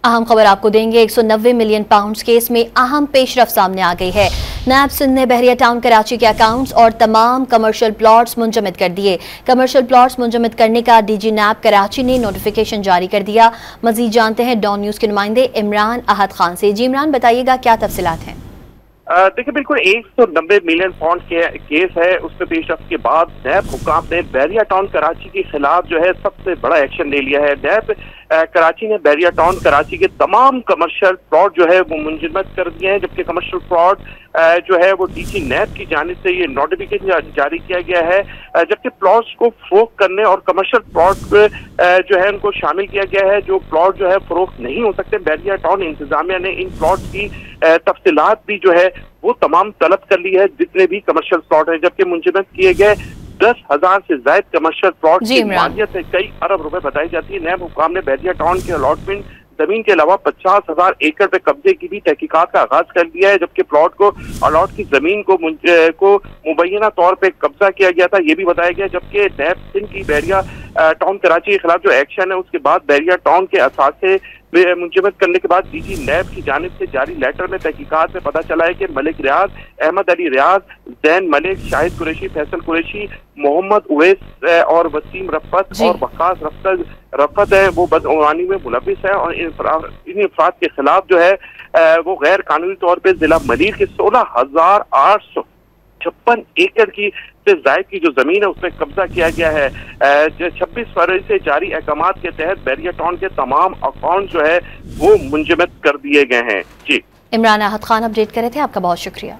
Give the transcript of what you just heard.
अहम खबर आपको देंगे। 190 मिलियन पाउंड्स केस में अहम पेशरफ सामने आ गई है। नैब सिंध ने बहरिया टाउन कराची के अकाउंट्स और तमाम कमर्शियल प्लॉट्स मुंजमद कर दिए। कमर्शियल प्लॉट्स मुंजमद करने का डीजी नैब कराची ने नोटिफिकेशन जारी कर दिया। मजीद जानते हैं डॉन न्यूज के नुमाइंदे इमरान अहद खान से। जी इमरान, बताइएगा क्या तफसीलात हैं? देखिए, बिल्कुल 190 मिलियन पाउंड के केस है, उसमें पेशरफ के बाद नैब हुकाम ने बहरिया टाउन कराची के खिलाफ जो है सबसे बड़ा एक्शन ले लिया है। नैब कराची ने बहरिया टाउन कराची के तमाम कमर्शियल प्लॉट जो है वो मुंजमद कर दिए हैं, जबकि कमर्शियल प्लॉट जो है वो डीजी नैब की जानिब से ये नोटिफिकेशन जारी किया गया है, जबकि प्लॉट्स को फरोख्त करने और कमर्शियल प्लॉट जो है उनको शामिल किया गया है। जो प्लॉट जो है फरोख्त नहीं हो सकते, बहरिया टाउन इंतजामिया ने इन प्लॉट्स की तफसीलात भी जो है वो तमाम तलब कर ली है, जितने भी कमर्शियल प्लॉट है, जबकि मुंजमद किए गए 10,000 से ज्यादा कमर्शियल प्लॉट की मालियत है कई अरब रुपए बताई जाती है। नैब हुकाम ने बहरिया टाउन के अलॉटमेंट जमीन के अलावा 50,000 एकड़ पे कब्जे की भी तहकीकात का आगाज कर दिया है, जबकि प्लॉट को अलॉट की जमीन को मुबैना तौर पे कब्जा किया गया था, ये भी बताया गया। जबकि नैब सिंध की बहरिया टाउन कराची के खिलाफ जो एक्शन है, उसके बाद बहरिया टाउन के असासे मुंजमद करने के बाद डीजी नैब की जानिब से जारी लेटर में तहकीकात में पता चला है कि मलिक रियाज, अहमद अली रियाज, जैन मलिक, शाहिद कुरैशी, फैसल कुरैशी, मोहम्मद उवैस और वसीम रफ़त और वकास रफ़त है, वो बदअवानी में मुलविस है और इन अफराद के खिलाफ जो है वो गैर कानूनी तौर पर जिला मलीर के 16,856 एकड़ की से जायद की जो जमीन है उसमें कब्जा किया गया है। 26 फरवरी से जारी अहकामात के तहत बहरिया टाउन के तमाम अकाउंट जो है वो मुंजमद कर दिए गए हैं। जी इमरान अहद खान अपडेट कर रहे थे, आपका बहुत शुक्रिया।